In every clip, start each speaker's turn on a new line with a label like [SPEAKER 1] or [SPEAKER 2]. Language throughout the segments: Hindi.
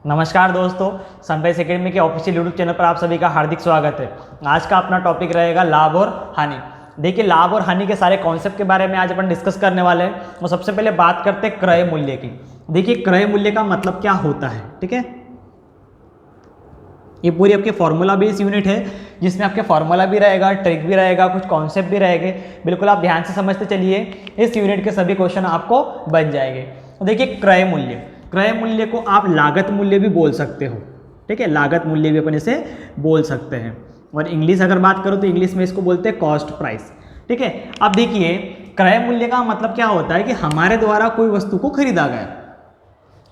[SPEAKER 1] नमस्कार दोस्तों, सनराइज एकेडमी के ऑफिशियल यूट्यूब चैनल पर आप सभी का हार्दिक स्वागत है। आज का अपना टॉपिक रहेगा लाभ और हानि। देखिए, लाभ और हानि के सारे कॉन्सेप्ट के बारे में आज अपन डिस्कस करने वाले हैं। और सबसे पहले बात करते हैं क्रय मूल्य की। देखिए, क्रय मूल्य का मतलब क्या होता है, ठीक है। ये पूरी आपके फॉर्मूला बेस्ड यूनिट है जिसमें आपके फॉर्मूला भी रहेगा, ट्रिक भी रहेगा, कुछ कॉन्सेप्ट भी रहेंगे। बिल्कुल आप ध्यान से समझते चलिए, इस यूनिट के सभी क्वेश्चन आपको बन जाएंगे। तो देखिए, क्रय मूल्य को आप लागत मूल्य भी बोल सकते हो, ठीक है। लागत मूल्य भी अपन इसे बोल सकते हैं। और इंग्लिश अगर बात करो तो इंग्लिश में इसको बोलते हैं कॉस्ट प्राइस, ठीक है। अब देखिए, क्रय मूल्य का मतलब क्या होता है कि हमारे द्वारा कोई वस्तु को खरीदा गया।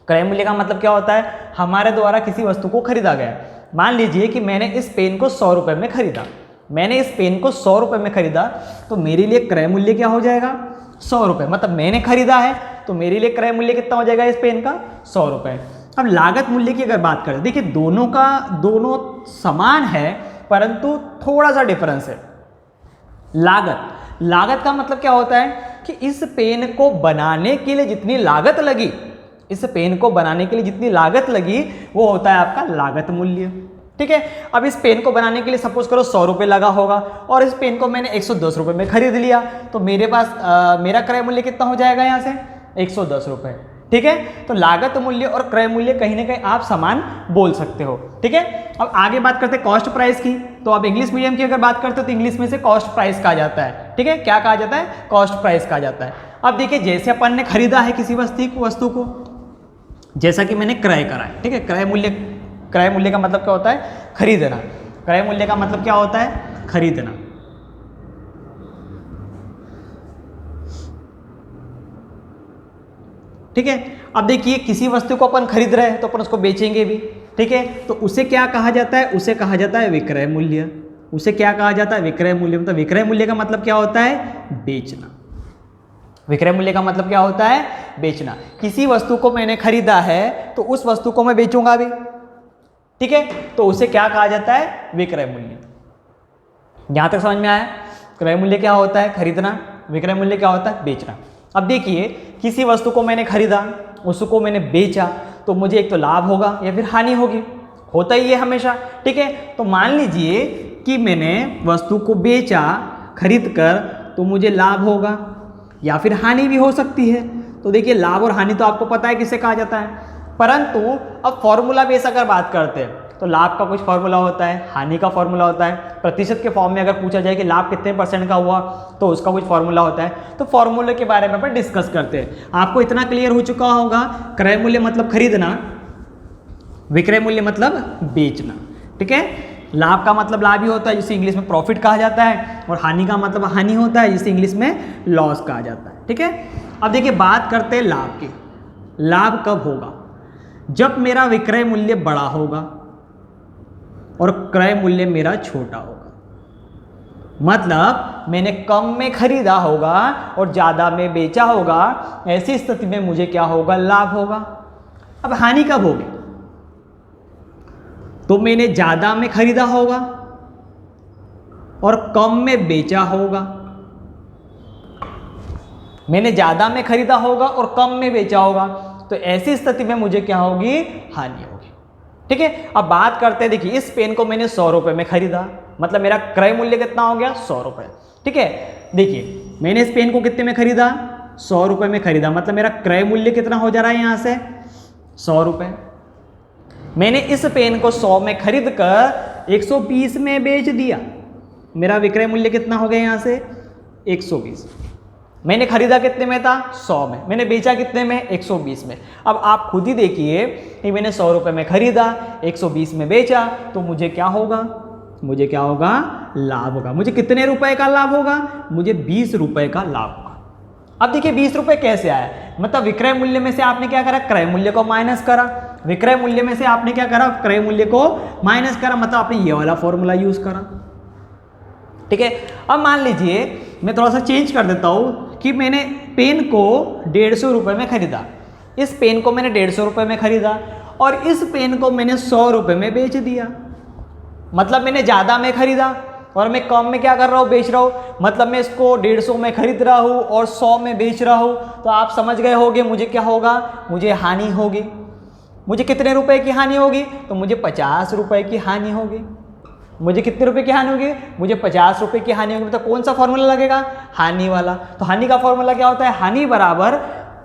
[SPEAKER 1] क्रय मूल्य का मतलब क्या होता है, हमारे द्वारा किसी वस्तु को खरीदा गया। मान लीजिए कि मैंने इस पेन को 100 रुपये में खरीदा। मैंने इस पेन को 100 रुपये में खरीदा, तो मेरे लिए क्रय मूल्य क्या हो जाएगा, 100 रुपये। मतलब मैंने खरीदा है तो मेरे लिए क्रय मूल्य कितना हो जाएगा इस पेन का, 100 रुपये। अब लागत मूल्य की अगर बात करें, देखिए दोनों समान है परंतु थोड़ा सा डिफरेंस है। लागत का मतलब क्या होता है कि इस पेन को बनाने के लिए जितनी लागत लगी, वो होता है आपका लागत मूल्य, ठीक है। अब इस पेन को बनाने के लिए सपोज करो 100 रुपये लगा होगा और इस पेन को मैंने 110 रुपये में खरीद लिया, तो मेरे पास मेरा क्रय मूल्य कितना हो जाएगा यहाँ से, 110 रुपये, ठीक है। तो लागत मूल्य और क्रय मूल्य कहीं ना कहीं आप समान बोल सकते हो, ठीक है। अब आगे बात करते हैं कॉस्ट प्राइस की। तो अब इंग्लिश मीडियम की अगर बात करते हो तो इंग्लिश में से कॉस्ट प्राइस कहा जाता है, ठीक है। क्या कहा जाता है, कॉस्ट प्राइस कहा जाता है। अब देखिए, जैसे अपन ने खरीदा है किसी वस्तु को, जैसा कि मैंने क्रय करा है, ठीक है। क्रय मूल्य का मतलब क्या होता है, खरीदना। क्रय मूल्य का मतलब क्या होता है, खरीदना। ठीक है। अब देखिए, किसी वस्तु को अपन खरीद रहे हैं तो अपन उसको बेचेंगे भी, ठीक है। तो उसे क्या कहा जाता है, उसे कहा जाता है विक्रय मूल्य। उसे क्या कहा जाता है, विक्रय मूल्य। मतलब विक्रय मूल्य का मतलब क्या होता है, बेचना। विक्रय मूल्य का मतलब क्या होता है, बेचना। किसी वस्तु को मैंने खरीदा है तो उस वस्तु को मैं बेचूंगा भी, ठीक है। तो उसे क्या कहा जाता है, विक्रय मूल्य। यहां तक समझ में आया। क्रय मूल्य क्या होता है, खरीदना। विक्रय मूल्य क्या होता है, बेचना। अब देखिए, किसी वस्तु को मैंने खरीदा, उसको मैंने बेचा, तो मुझे एक तो लाभ होगा या फिर हानि होगी, होता ही है हमेशा, ठीक है। तो मान लीजिए कि मैंने वस्तु को बेचा खरीद कर, तो मुझे लाभ होगा या फिर हानि भी हो सकती है। तो देखिए, लाभ और हानि तो आपको पता है किसे कहा जाता है, परंतु अब फॉर्मूला बेस अगर बात करते हैं तो लाभ का कुछ फॉर्मूला होता है, हानि का फॉर्मूला होता है। प्रतिशत के फॉर्म में अगर पूछा जाए कि लाभ कितने % का हुआ तो उसका कुछ फॉर्मूला होता है। तो फॉर्मूले के बारे में अपन डिस्कस करते हैं। आपको इतना क्लियर हो चुका होगा, क्रय मूल्य मतलब खरीदना, विक्रय मूल्य मतलब बेचना, ठीक है। लाभ का मतलब लाभ ही होता है जिसे इंग्लिश में प्रॉफिट कहा जाता है, और हानि का मतलब हानि होता है जिसे इंग्लिश में लॉस कहा जाता है, ठीक है। अब देखिए, बात करते हैं लाभ की। लाभ कब होगा, जब मेरा विक्रय मूल्य बड़ा होगा और क्रय मूल्य मेरा छोटा होगा। मतलब मैंने कम में खरीदा होगा और ज़्यादा में बेचा होगा, ऐसी स्थिति में मुझे क्या होगा, लाभ होगा। अब हानि कब होगी, तो मैंने ज़्यादा में खरीदा होगा और कम में बेचा होगा। मैंने ज़्यादा में खरीदा होगा और कम में बेचा होगा, तो ऐसी स्थिति में मुझे क्या होगी, हानि होगी, ठीक है। अब बात करते हैं, देखिए, इस पेन को मैंने 100 रुपये में खरीदा, मतलब मेरा क्रय मूल्य कितना हो गया, 100 रुपये, ठीक है। देखिए, मैंने इस पेन को कितने में खरीदा, 100 रुपये में खरीदा, मतलब मेरा क्रय मूल्य कितना हो जा रहा है यहाँ से, 100 रुपये। मैंने इस पेन को 100 में खरीद कर 120 में बेच दिया, मेरा विक्रय मूल्य कितना हो गया यहाँ से, 120। मैंने खरीदा कितने में था, 100 में, मैंने बेचा कितने में, 120 में। अब आप खुद ही देखिए कि मैंने 100 रुपये में खरीदा, 120 में बेचा, तो मुझे क्या होगा, लाभ होगा। मुझे कितने रुपए का लाभ होगा, मुझे 20 रुपये का लाभ होगा। अब देखिए, 20 रुपये कैसे आया, मतलब विक्रय मूल्य में से आपने क्या करा, क्रय मूल्य को माइनस करा। विक्रय मूल्य में से आपने क्या करा, क्रय मूल्य को माइनस करा, मतलब आपने ये वाला फॉर्मूला यूज करा, ठीक है। अब मान लीजिए मैं थोड़ा सा चेंज कर देता हूँ कि मैंने पेन को 150 रुपये में खरीदा। इस पेन को मैंने 150 रुपये में खरीदा और इस पेन को मैंने 100 रुपये में बेच दिया। मतलब मैंने ज़्यादा में खरीदा और मैं कम में क्या कर रहा हूँ, बेच रहा हूँ। मतलब मैं इसको 150 में खरीद रहा हूँ और 100 में बेच रहा हूँ। तो आप समझ गए होंगे मुझे क्या होगा, मुझे हानि होगी। मुझे कितने रुपए की हानि होगी? तो मुझे 50 रुपए की हानि होगी। मुझे कितने रुपए की हानि होगी? मुझे 50 रुपए की हानि होगी। तो कौन सा फॉर्मूला लगेगा? हानि वाला। तो हानि का फॉर्मूला क्या होता है? हानि बराबर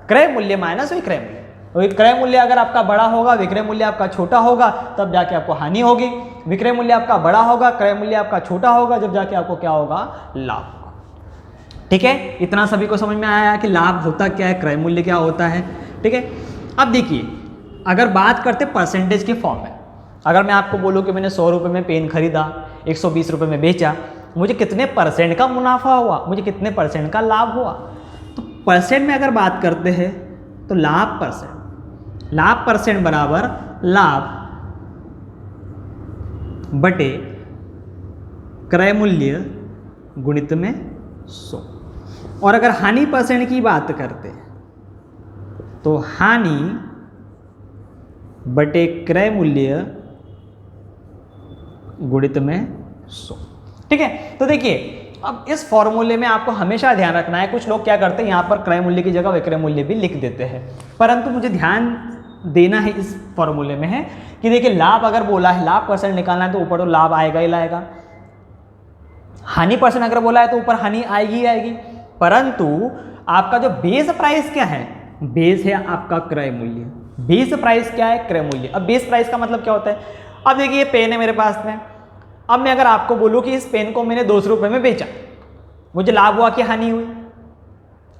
[SPEAKER 1] क्रय मूल्य माइनस विक्रय मूल्य। तो क्रय मूल्य अगर आपका बड़ा होगा, विक्रय मूल्य आपका छोटा होगा, तब जाके आपको हानि होगी। विक्रय मूल्य आपका बड़ा होगा, क्रय मूल्य आपका छोटा होगा, जब जाके आपको क्या होगा? लाभ होगा। ठीक है, इतना सभी को समझ में आया कि लाभ होता क्या है, क्रय मूल्य क्या होता है। ठीक है, अब देखिए अगर बात करते परसेंटेज के फॉर्म में, अगर मैं आपको बोलूँ कि मैंने 100 रुपये में पेन खरीदा, 120 रुपये में बेचा, मुझे कितने परसेंट का मुनाफा हुआ, मुझे कितने परसेंट का लाभ हुआ? तो परसेंट में अगर बात करते हैं तो लाभ परसेंट बराबर लाभ बटे क्रय मूल्य गुणित में 100। और अगर हानि परसेंट की बात करते हैं तो हानि बटे क्रय मूल्य गुणित में 100। ठीक है, तो देखिए अब इस फॉर्मूले में आपको हमेशा ध्यान रखना है, कुछ लोग क्या करते हैं यहाँ पर क्रय मूल्य की जगह विक्रय मूल्य भी लिख देते हैं, परंतु मुझे ध्यान देना है इस फॉर्मूले में है कि देखिए लाभ अगर बोला है, लाभ परसेंट निकालना है तो ऊपर तो लाभ आएगा ही लाएगा, हानि परसेंट अगर बोला है तो ऊपर हानि आएगी ही आएगी, परंतु आपका जो बेस प्राइस क्या है? बेस है आपका क्रय मूल्य। बेस प्राइस क्या है? क्रय मूल्य। अब बेस प्राइस का मतलब क्या होता है? अब देखिए ये पेन है मेरे पास में, अब मैं अगर आपको बोलूँ कि इस पेन को मैंने 200 रुपये में बेचा, मुझे लाभ हुआ कि हानि हुई?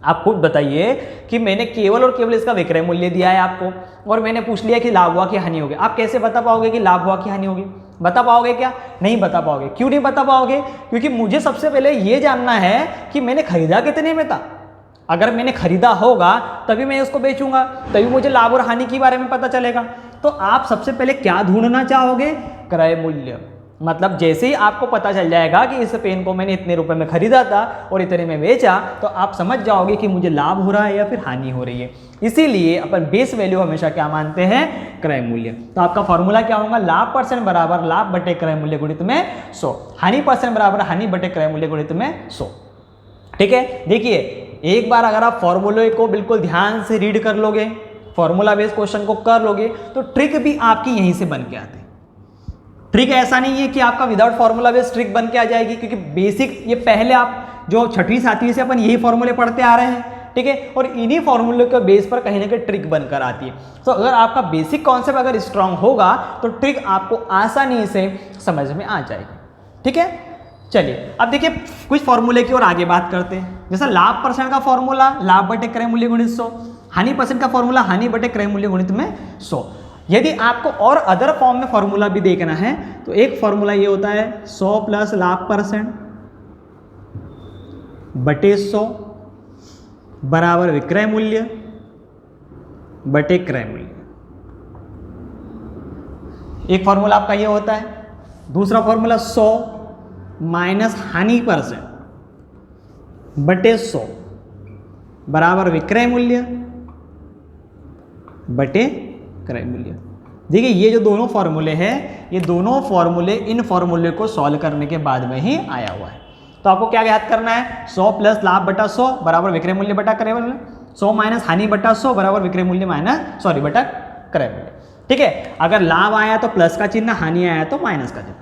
[SPEAKER 1] आप खुद बताइए कि मैंने केवल और केवल इसका विक्रय मूल्य दिया है आपको और मैंने पूछ लिया कि लाभ हुआ कि हानि होगी। आप कैसे बता पाओगे कि लाभ हुआ कि हानि होगी? बता पाओगे क्या? नहीं बता पाओगे। क्यों नहीं बता पाओगे? क्योंकि मुझे सबसे पहले ये जानना है कि मैंने खरीदा कितने में था। अगर मैंने खरीदा होगा तभी मैं उसको बेचूंगा, तभी मुझे लाभ और हानि के बारे में पता चलेगा। तो आप सबसे पहले क्या ढूंढना चाहोगे? क्रय मूल्य। मतलब जैसे ही आपको पता चल जाएगा कि इस पेन को मैंने इतने रुपए में खरीदा था और इतने में बेचा, तो आप समझ जाओगे कि मुझे लाभ हो रहा है या फिर हानि हो रही है। इसीलिए अपन बेस वैल्यू हमेशा क्या मानते हैं? क्रय मूल्य। तो आपका फॉर्मूला क्या होगा? लाभ परसेंट बराबर लाभ बटे क्रय मूल्य गुणित में 100, हानि परसेंट बराबर हानि बटे क्रय मूल्य गुणित में 100। ठीक है, देखिए एक बार अगर आप फॉर्मूले को बिल्कुल ध्यान से रीड कर लोगे, फॉर्मूला बेस्ड क्वेश्चन को कर लोगे, तो ट्रिक भी आपकी यहीं से बन के आती है। ट्रिक ऐसा नहीं है कि आपका विदाउट फॉर्मूला बेस्ड ट्रिक बन के आ जाएगी, क्योंकि बेसिक ये पहले आप जो 6वीं 7वीं से अपन यही फॉर्मूले पढ़ते आ रहे हैं। ठीक है, और इन्हीं फॉर्मूले के बेस पर कहीं ना कहीं ट्रिक बनकर आती है। तो अगर आपका बेसिक कॉन्सेप्ट अगर स्ट्रांग होगा तो ट्रिक आपको आसानी से समझ में आ जाएगी। ठीक है, चलिए अब देखिए कुछ फॉर्मूले की ओर आगे बात करते हैं। जैसा लाभ परसेंट का फॉर्मूला लाभ बटे क्रय मूल्य गुणित 100, हानि परसेंट का फॉर्मूला हानि बटे क्रय मूल्य गुणित में 100। यदि आपको और अदर फॉर्म में फॉर्मूला भी देखना है तो एक फॉर्मूला ये होता है 100 प्लस लाभ परसेंट बटे 100 बराबर विक्रय मूल्य बटे क्रय मूल्य। एक फॉर्मूला आपका ये होता है। दूसरा फॉर्मूला 100 माइनस हानि परसेंट बटे 100 बराबर विक्रय मूल्य बटे क्रय मूल्य। देखिए ये जो दोनों फॉर्मूले हैं, ये दोनों फॉर्मूले इन फॉर्मूले को सॉल्व करने के बाद में ही आया हुआ है। तो आपको क्या याद करना है? 100 प्लस लाभ बटा 100 बराबर विक्रय मूल्य बटा क्रय मूल्य, 100 माइनस हानि बटा 100 बराबर विक्रय मूल्य बटा क्रय मूल्य। ठीक है, अगर लाभ आया तो प्लस का चिन्ह, हानि आया तो माइनस का चिन्ह।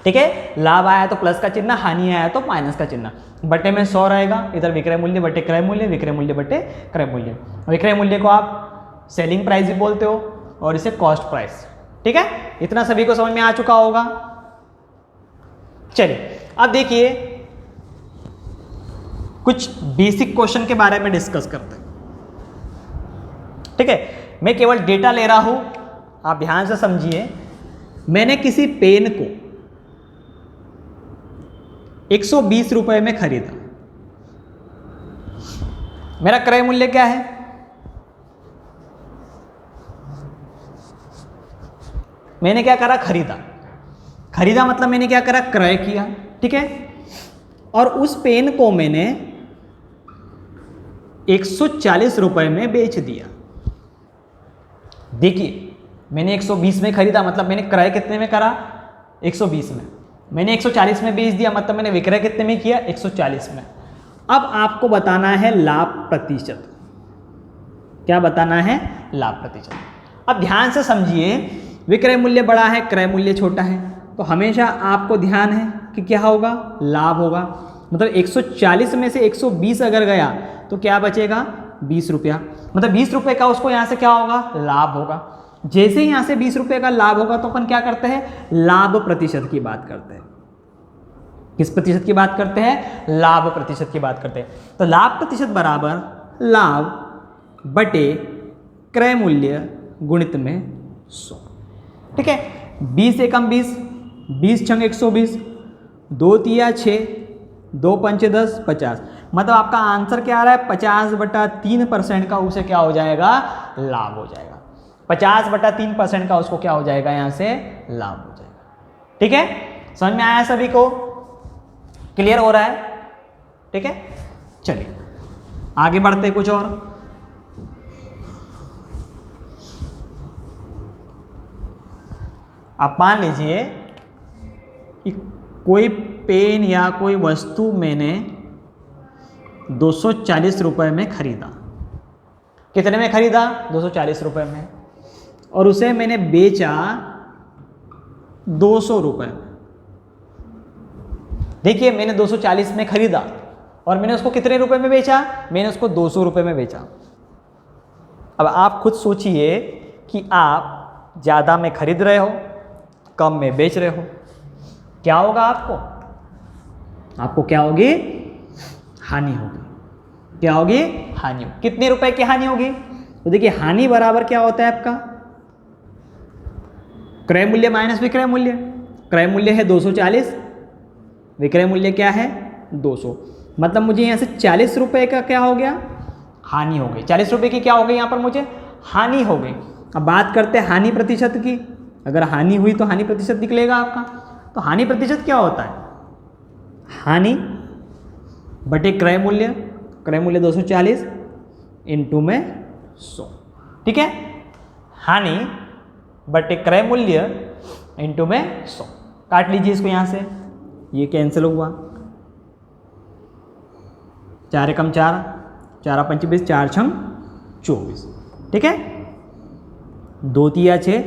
[SPEAKER 1] ठीक है, लाभ आया तो प्लस का चिन्ह, हानि आया तो माइनस का चिन्ह। बटे में 100 रहेगा, इधर विक्रय मूल्य बटे क्रय मूल्य, विक्रय मूल्य बटे क्रय मूल्य। विक्रय मूल्य को आप सेलिंग प्राइस भी बोलते हो और इसे कॉस्ट प्राइस। ठीक है, इतना सभी को समझ में आ चुका होगा। चलिए अब देखिए कुछ बेसिक क्वेश्चन के बारे में डिस्कस करते हैं। ठीक है, मैं केवल डेटा ले रहा हूं, आप ध्यान से समझिए। मैंने किसी पेन को 120 रुपए में खरीदा, मेरा क्रय मूल्य क्या है? मैंने क्या करा? खरीदा मतलब मैंने क्या करा? क्रय किया। ठीक है, और उस पेन को मैंने 140 रुपए में बेच दिया। देखिए मैंने 120 में खरीदा, मतलब मैंने क्रय कितने में करा? 120 में। मैंने 140 में बेच दिया, मतलब मैंने विक्रय कितने में किया? 140 में। अब आपको बताना है लाभ प्रतिशत। क्या बताना है? लाभ प्रतिशत। अब ध्यान से समझिए, विक्रय मूल्य बड़ा है, क्रय मूल्य छोटा है, तो हमेशा आपको ध्यान है कि क्या होगा, लाभ होगा। मतलब 140 में से 120 अगर गया तो क्या बचेगा, 20 रुपया। मतलब 20 रुपये का उसको यहाँ से क्या होगा, लाभ होगा। जैसे ही यहाँ से 20 रुपये का लाभ होगा तो अपन क्या करते हैं, लाभ प्रतिशत की बात करते हैं। किस प्रतिशत की बात करते हैं, लाभ प्रतिशत की बात करते हैं। तो लाभ प्रतिशत बराबर लाभ बटे क्रय मूल्य गुणित में 100। ठीक है, 20 एकम 20, 20 छंग 120, 2 तिया 6, 2 पंचे 10, 50। मतलब आपका आंसर क्या आ रहा है, 50/3% का उसे क्या हो जाएगा, लाभ हो जाएगा। 50/3% का उसको क्या हो जाएगा, यहाँ से लाभ हो जाएगा। ठीक है, समझ में आया सभी को, क्लियर हो रहा है। ठीक है, चलिए आगे बढ़ते कुछ और। आप मान लीजिए कि कोई पेन या कोई वस्तु मैंने 240 रुपये में खरीदा। कितने में खरीदा, 240 रुपये में, और उसे मैंने बेचा 200 रुपये में। देखिए, मैंने 240 में खरीदा और मैंने उसको कितने रुपए में बेचा, मैंने उसको 200 रुपये में बेचा। अब आप खुद सोचिए कि आप ज़्यादा में खरीद रहे हो, कम में बेच रहे हो, क्या होगा आपको, आपको क्या होगी, हानि होगी। क्या होगी, हानि होगी। कितने रुपए की हानि होगी, तो देखिए हानि बराबर क्या होता है आपका, क्रय मूल्य माइनस विक्रय मूल्य। क्रय मूल्य है 240, विक्रय मूल्य क्या है 200। मतलब मुझे यहाँ से 40 रुपये का क्या हो गया, हानि हो गई। 40 रुपये की क्या हो गई, यहाँ पर मुझे हानि हो गई। अब बात करते हैं हानि प्रतिशत की। अगर हानि हुई तो हानि प्रतिशत निकलेगा आपका। तो हानि प्रतिशत क्या होता है, हानि बटे क्रय मूल्य। क्रय मूल्य 240 इंटू में 100। ठीक है, हानि बटे क्रय मूल्य इंटू में 100। काट लीजिए इसको यहाँ से, ये कैंसिल हुआ। 4 एकम 4, 4 पंच 20, 4 छंग 24। ठीक है, 2 तिया 6,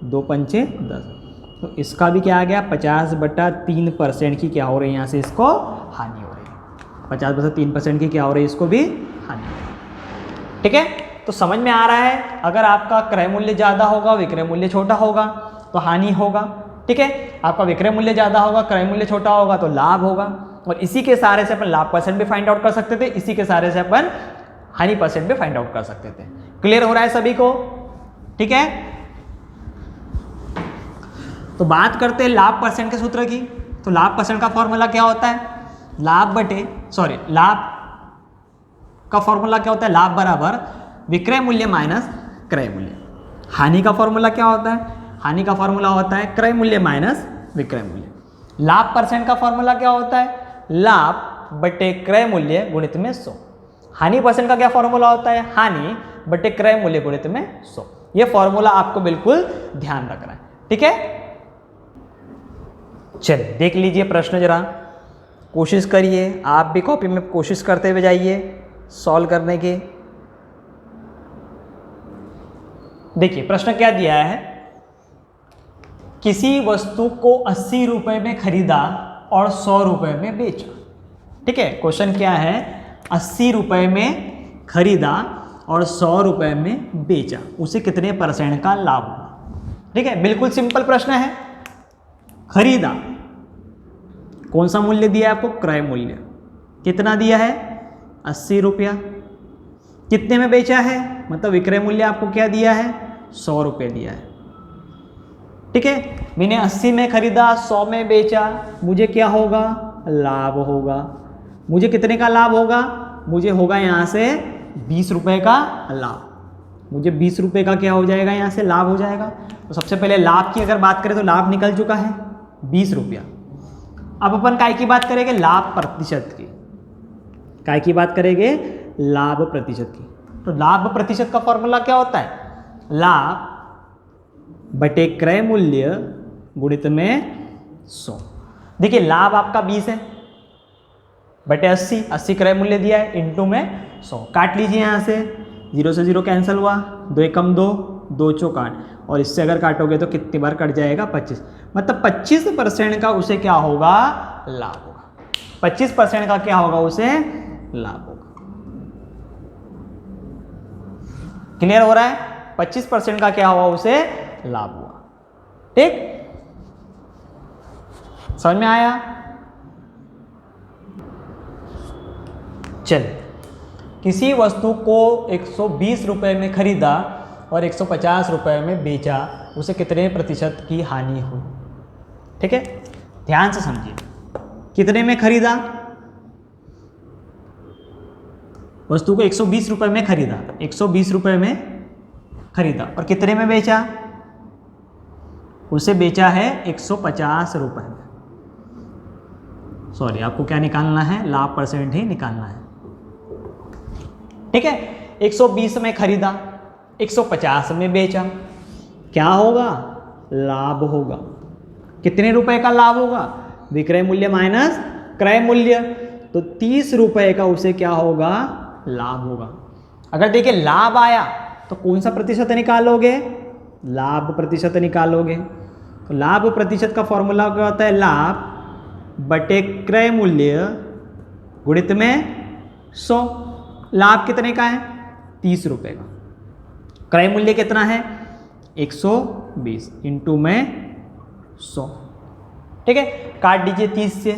[SPEAKER 1] 2 पंचे 10। तो इसका भी क्या आ गया, 50/3% की क्या हो रही है, यहाँ से इसको हानि हो रही है। 50/3% की क्या हो रही है, इसको भी हानि हो रही है। ठीक है, तो समझ में आ रहा है, अगर आपका क्रय मूल्य ज़्यादा होगा, विक्रय मूल्य छोटा होगा तो हानि होगा। ठीक है, आपका विक्रय मूल्य ज़्यादा होगा, क्रय मूल्य छोटा होगा तो लाभ होगा। और इसी के सहारे से अपन लाभ परसेंट भी फाइंड आउट कर सकते थे, इसी के सहारे से अपन हानि परसेंट भी फाइंड आउट कर सकते थे। क्लियर हो रहा है सभी को। ठीक है, तो बात करते हैं लाभ परसेंट के सूत्र की। तो लाभ परसेंट का फॉर्मूला क्या होता है, लाभ का फॉर्मूला क्या होता है, लाभ बराबर विक्रय मूल्य माइनस क्रय मूल्य। हानि का फॉर्मूला क्या होता है, हानि का फॉर्मूला होता है क्रय मूल्य माइनस विक्रय मूल्य। लाभ परसेंट का फॉर्मूला क्या होता है, लाभ बटे क्रय मूल्य गुणित में 100। हानि परसेंट का क्या फॉर्मूला होता है, हानि बटे क्रय मूल्य गुणित में 100। ये फॉर्मूला आपको बिल्कुल ध्यान रखना है। ठीक है, चलिए देख लीजिए प्रश्न जरा, कोशिश करिए, आप भी कॉपी में कोशिश करते हुए जाइए सॉल्व करने की। देखिए प्रश्न क्या दिया है, किसी वस्तु को 80 रुपये में खरीदा और 100 रुपये में बेचा। ठीक है, क्वेश्चन क्या है, 80 रुपये में खरीदा और 100 रुपये में बेचा, उसे कितने % का लाभ हुआ। ठीक है, बिल्कुल सिंपल प्रश्न है। खरीदा, कौन सा मूल्य दिया है आपको, क्रय मूल्य। कितना दिया है, 80 रुपया। कितने में बेचा है, मतलब विक्रय मूल्य आपको क्या दिया है, 100 रुपये दिया है। ठीक है, मैंने 80 में खरीदा, 100 में बेचा, मुझे क्या होगा, लाभ होगा। मुझे कितने का लाभ होगा, मुझे होगा यहाँ से 20 रुपये का लाभ। मुझे 20 रुपये का क्या हो जाएगा, यहाँ से लाभ हो जाएगा। तो सबसे पहले लाभ की अगर बात करें तो लाभ निकल चुका है 20 रुपया। अब अपन काय की बात करेंगे, लाभ प्रतिशत की। काय की बात करेंगे, लाभ प्रतिशत की। तो लाभ प्रतिशत का फॉर्मूला क्या होता है, लाभ बटे क्रय मूल्य गुणित में 100। देखिए लाभ आपका 20 है बटे 80 क्रय मूल्य दिया है, इंटू में 100। काट लीजिए यहाँ से, 0 से 0 कैंसिल हुआ, 2 एकम 2, 2 चौक 8, और इससे अगर काटोगे तो कितनी बार कट जाएगा? 25। मतलब 25% का उसे क्या होगा? लाभ होगा। 25% का क्या होगा? उसे लाभ होगा। क्लियर हो रहा है? 25% का क्या हुआ? उसे लाभ हुआ। ठीक, समझ में आया? चल, किसी वस्तु को 120 रुपए में खरीदा और 150 रुपए में बेचा, उसे कितने प्रतिशत की हानि हुई? ठीक है, ध्यान से समझिए। कितने में खरीदा? वस्तु को 120 रुपए में खरीदा, 120 रुपए में खरीदा, और कितने में बेचा? उसे बेचा है 150 रुपए में। सॉरी, आपको क्या निकालना है? लाभ परसेंट ही निकालना है। ठीक है, 120 में खरीदा, 150 में बेचा, क्या होगा? लाभ होगा। कितने रुपए का लाभ होगा? विक्रय मूल्य माइनस क्रय मूल्य, तो 30 रुपए का उसे क्या होगा? लाभ होगा। अगर देखिए लाभ आया तो कौन सा प्रतिशत निकालोगे? लाभ प्रतिशत निकालोगे। तो लाभ प्रतिशत का फॉर्मूला क्या होता है? लाभ बटे क्रय मूल्य गुणित में 100। लाभ कितने का है? 30 रुपए का। क्रय मूल्य कितना है? 120 इंटू में 100। ठीक है, काट दीजिए 30 से,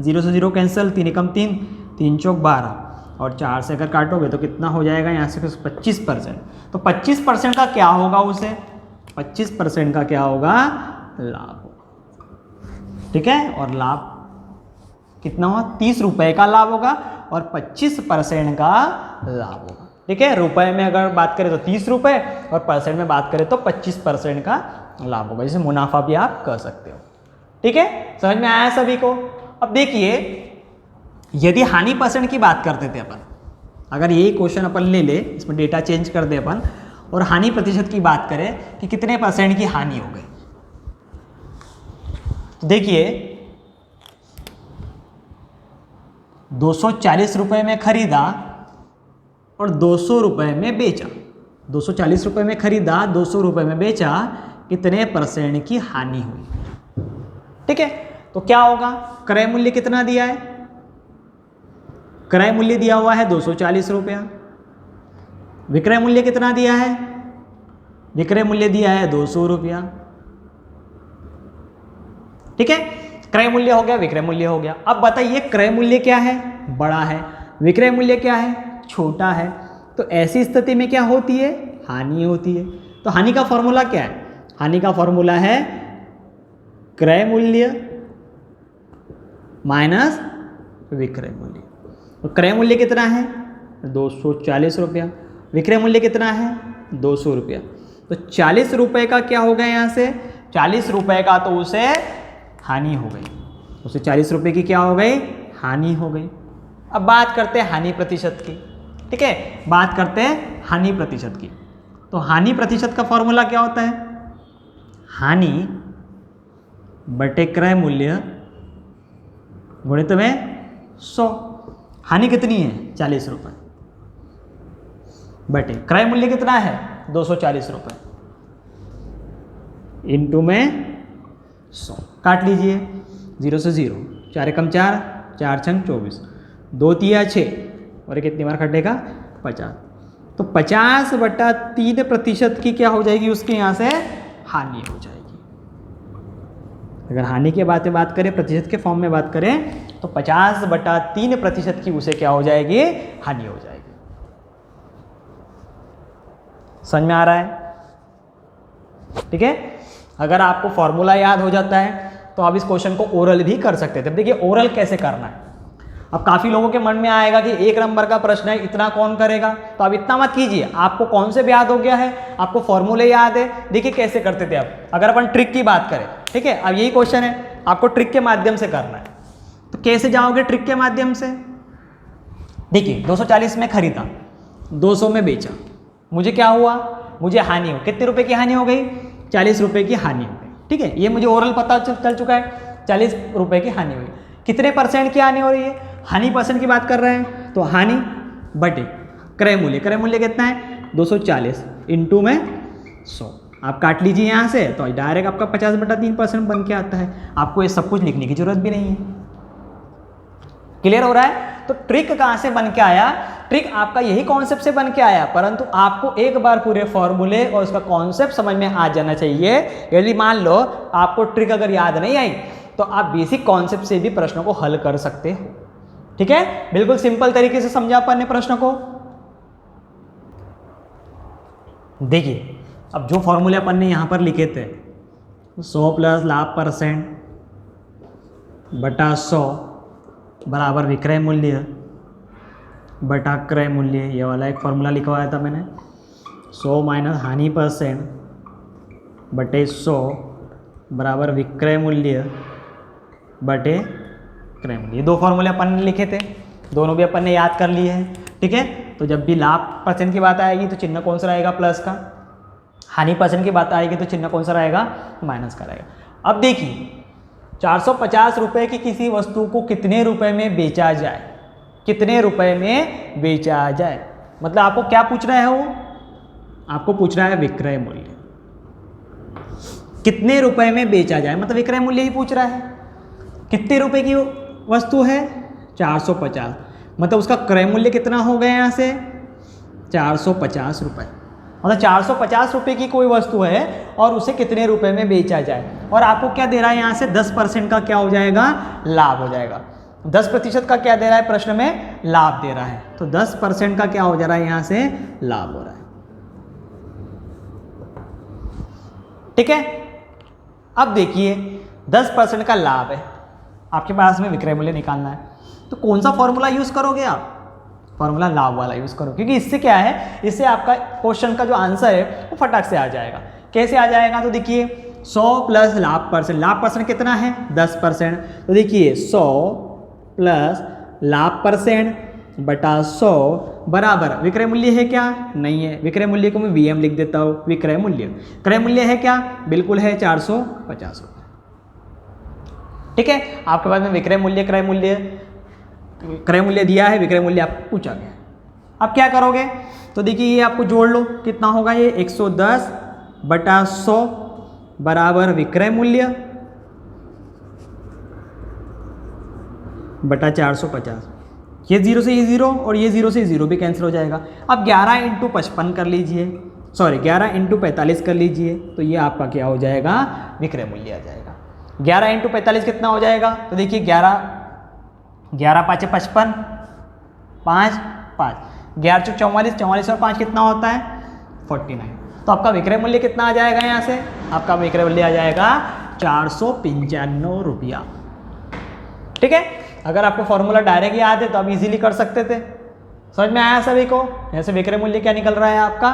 [SPEAKER 1] 0 से 0 कैंसिल, 3 एकम 3, 3 चौक 12, और 4 से अगर काटोगे तो कितना हो जाएगा? यहाँ से 25%। तो 25% का क्या होगा? उसे 25% का क्या होगा? लाभ होगा। ठीक है, और लाभ कितना हुआ? 30 रुपए का लाभ होगा और 25% का लाभ होगा। ठीक है, रुपए में अगर बात करें तो 30 रुपए, और परसेंट में बात करें तो 25% का लाभ होगा। जैसे मुनाफा भी आप कर सकते हो। ठीक है, समझ में आया सभी को? अब देखिए, यदि हानि परसेंट की बात करते थे अपन, अगर यही क्वेश्चन अपन ले ले, इसमें डेटा चेंज कर दे अपन, और हानि प्रतिशत की बात करें कि कितने परसेंट की हानि हो गई, तो देखिए 240 रुपए में खरीदा और 200 रुपए में बेचा। 240 रुपए में खरीदा, 200 रुपए में बेचा, कितने परसेंट की हानि हुई? ठीक है, तो क्या होगा? क्रय मूल्य कितना दिया है? क्रय मूल्य दिया हुआ है 240 रुपया। विक्रय मूल्य कितना दिया है? विक्रय मूल्य दिया है 200 रुपया। ठीक है, क्रय मूल्य हो गया, विक्रय मूल्य हो गया। अब बताइए क्रय मूल्य क्या है? बड़ा है। विक्रय मूल्य क्या है? छोटा है। तो ऐसी स्थिति में क्या होती है? हानि होती है। तो हानि का फॉर्मूला क्या है? हानि का फॉर्मूला है क्रय मूल्य माइनस विक्रय मूल्य। तो क्रय मूल्य कितना है? 240 रुपया। विक्रय मूल्य कितना है? 200 रुपया। तो 40 रुपये का क्या हो गया? यहाँ से 40 रुपये का तो उसे हानि हो गई। उसे 40 रुपये की क्या हो गई? हानि हो गई। अब बात करते हैं हानि प्रतिशत की। ठीक है, बात करते हैं हानि प्रतिशत की। तो हानि प्रतिशत का फॉर्मूला क्या होता है? हानि बटे क्रय मूल्य गुणित में 100। हानि कितनी है? 40 रुपये, बटे क्रय मूल्य कितना है? 240 रुपये, इंटू में 100। काट लीजिए 0 से 0, 4 एकम 4, 4 छंग 24, 2 तिया 6, और कितनी बार कटेगा? 50। तो 50/3% की क्या हो जाएगी? उसके यहाँ से हानि हो जाएगी। अगर हानि के बात करें, प्रतिशत के फॉर्म में बात करें, तो 50/3% की उसे क्या हो जाएगी? हानि हो जाएगी। समझ में आ रहा है? ठीक है, अगर आपको फॉर्मूला याद हो जाता है तो आप इस क्वेश्चन को ओरल भी कर सकते थे। देखिए ओरल कैसे करना है। अब काफ़ी लोगों के मन में आएगा कि 1 नंबर का प्रश्न है, इतना कौन करेगा? तो अब इतना मत कीजिए। आपको कौन से भी याद हो गया है, आपको फॉर्मूले याद है। देखिए कैसे करते थे। अब अगर अपन ट्रिक की बात करें, ठीक है, अब यही क्वेश्चन है, आपको ट्रिक के माध्यम से करना है। तो कैसे जाओगे ट्रिक के माध्यम से? देखिए 240 में खरीदा, 200 में बेचा, मुझे क्या हुआ? मुझे हानि हो। कितने रुपए की हानि हो गई? 40 रुपए की हानि हो गई। ठीक है, ये मुझे ओरल पता चल चुका है, 40 रुपए की हानि हुई। कितने परसेंट की हानि हो रही है? हानि परसेंट की बात कर रहे हैं, तो हानि बटे क्रय मूल्य। क्रय मूल्य कितना है? 240 इंटू में 100। आप काट लीजिए यहाँ से तो डायरेक्ट आपका 50/3% बन के आता है। आपको ये सब कुछ लिखने की जरूरत भी नहीं है। क्लियर हो रहा है? तो ट्रिक कहाँ से बन के आया? ट्रिक आपका यही कॉन्सेप्ट से बन के आया, परंतु आपको एक बार पूरे फॉर्मूले और उसका कॉन्सेप्ट समझ में आ जाना चाहिए। यदि मान लो आपको ट्रिक अगर याद नहीं आई तो आप बेसिक कॉन्सेप्ट से भी प्रश्नों को हल कर सकते हो। ठीक है, बिल्कुल सिंपल तरीके से समझा अपन ने प्रश्न को। देखिए अब जो फॉर्मूले अपन ने यहाँ पर लिखे थे 100 प्लस लाभ % बटा 100 बराबर विक्रय मूल्य बटा क्रय मूल्य, ये वाला एक फॉर्मूला लिखवाया था मैंने। 100 माइनस हानि % बटे 100 बराबर विक्रय मूल्य बटे क्रय मूल्य। ये दो फॉर्मूले अपन ने लिखे थे, दोनों भी अपन ने याद कर लिए हैं। ठीक है, तो जब भी लाभ % की बात आएगी तो चिन्ह कौन सा रहेगा? प्लस का। हानि % की बात आएगी तो चिन्ह कौन सा रहेगा? माइनस का रहेगा। अब देखिए 450 रुपये की किसी वस्तु को कितने रुपए में बेचा जाए, कितने रुपए में बेचा जाए, मतलब आपको क्या पूछ रहा है? वो आपको पूछ रहा है विक्रय मूल्य, कितने रुपए में बेचा जाए, मतलब विक्रय मूल्य ही पूछ रहा है। कितने रुपए की वस्तु है? 450, मतलब उसका क्रय मूल्य कितना हो गया यहाँ से? 450 रुपये। मतलब 450 रुपये की कोई वस्तु है और उसे कितने रुपए में बेचा जाए, और आपको क्या दे रहा है यहाँ से? 10% का क्या हो जाएगा? लाभ हो जाएगा। 10% का क्या दे रहा है प्रश्न में? लाभ दे रहा है। तो 10% का क्या हो जा रहा है यहाँ से? लाभ हो रहा है। ठीक है, अब देखिए 10% का लाभ है, आपके पास में विक्रय मूल्य निकालना है, तो कौन सा फॉर्मूला यूज करोगे आप? फॉर्मूला लाभ वाला यूज करो, क्योंकि इससे क्या है, इससे आपका क्वेश्चन का जो आंसर है वो फटाक से आ जाएगा। कैसे आ जाएगा? तो देखिए 100 प्लस लाभ %, लाभ % कितना है? 10%। तो देखिए 100 प्लस लाभ % बटा 100 बराबर विक्रय मूल्य है क्या? नहीं है, विक्रय मूल्य को मैं VM लिख देता हूँ। विक्रय मूल्य, क्रय मूल्य है क्या? बिल्कुल है, 450 रुपये। ठीक है, आपके पास में विक्रय मूल्य क्रय मूल्य दिया है, विक्रय मूल्य आपको पूछा गया। अब क्या करोगे? तो देखिए ये आपको जोड़ लो, कितना होगा ये? 110 बटा 100 बराबर विक्रय मूल्य बटा 450। ये 0 से ये 0 और ये 0 से 0 भी कैंसिल हो जाएगा। अब 11 × 55 कर लीजिए, सॉरी 11 × 45 कर लीजिए, तो ये आपका क्या हो जाएगा? विक्रय मूल्य आ जाएगा। 11 × 45 कितना हो जाएगा? तो देखिए 11 5 55, 5 5, 11 × 44, 44 और 5 कितना होता है? 49। तो आपका विक्रय मूल्य कितना आ जाएगा यहाँ से? आपका विक्रय मूल्य आ जाएगा 495 रुपया। ठीक है, अगर आपको फॉर्मूला डायरेक्ट याद है तो आप इजीली कर सकते थे। समझ में आया सभी को? यहाँ से विक्रय मूल्य क्या निकल रहा है आपका?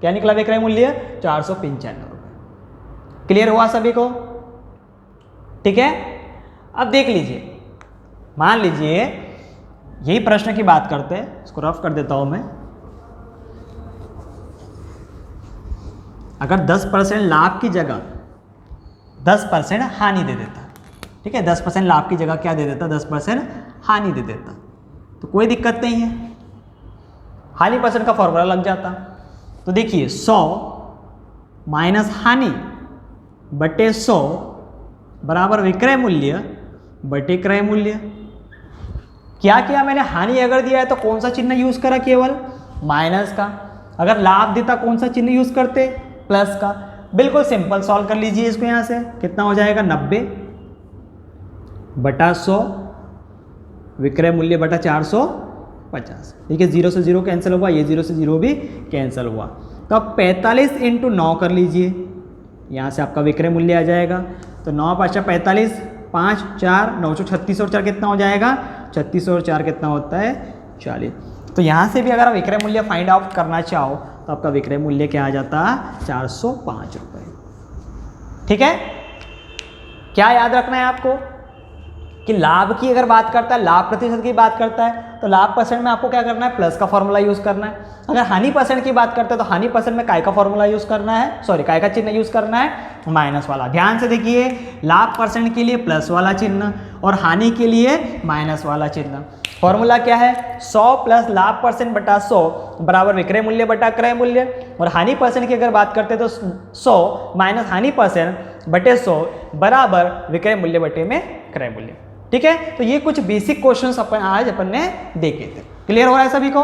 [SPEAKER 1] क्या निकला विक्रय मूल्य? 495 रुपये। क्लियर हुआ सभी को? ठीक है, अब देख लीजिए, मान लीजिए यही प्रश्न की बात करते हैं, इसको रफ कर देता हूं मैं। अगर 10% लाभ की जगह 10% हानि दे देता, ठीक है, 10% लाभ की जगह क्या दे देता? 10% हानि दे देता, तो कोई दिक्कत नहीं है, हानि % का फॉर्मूला लग जाता। तो देखिए 100 माइनस हानि बटे 100 बराबर विक्रय मूल्य बटे क्रय मूल्य। क्या किया मैंने? हानि अगर दिया है तो कौन सा चिन्ह यूज करा? केवल माइनस का। अगर लाभ देता कौन सा चिन्ह यूज करते? प्लस का। बिल्कुल सिंपल, सॉल्व कर लीजिए इसको। यहाँ से कितना हो जाएगा? 90 बटा 100 विक्रय मूल्य बटा 450। देखिए 0 से 0 कैंसिल हुआ, ये 0 से 0 भी कैंसिल हुआ। तो अब 45 × 9 कर लीजिए, यहाँ से आपका विक्रय मूल्य आ जाएगा। तो 9 × 5 = 45, 5 4 9 36 और 4 कितना हो जाएगा? 36 और 4 कितना होता है? 40। तो यहाँ से भी अगर आप विक्रय मूल्य फाइंड आउट करना चाहो तो आपका विक्रय मूल्य क्या आ जाता? 405 रुपये। ठीक है, क्या याद रखना है आपको कि लाभ की अगर बात करता है, लाभ प्रतिशत की बात करता है, तो लाभ % में आपको क्या करना है? प्लस का फॉर्मूला यूज करना है। अगर हानि % की बात करते हैं तो हानि % में काय का फॉर्मूला यूज करना है, सॉरी काय का चिन्ह यूज करना है? माइनस वाला। ध्यान से देखिए, लाभ % के लिए प्लस वाला चिन्ह और हानि के लिए माइनस वाला चिन्ह। फॉर्मूला क्या है, 100 प्लस लाभ परसेंट बटा 100 बराबर विक्रय मूल्य बटा क्रय मूल्य। और हानि परसेंट की अगर बात करते हैं तो 100 माइनस हानि परसेंट बटे 100 बराबर विक्रय मूल्य बटे में क्रय मूल्य। ठीक है, तो ये कुछ बेसिक क्वेश्चंस अपन आज ने देखे थे। क्लियर हो रहा है सभी को?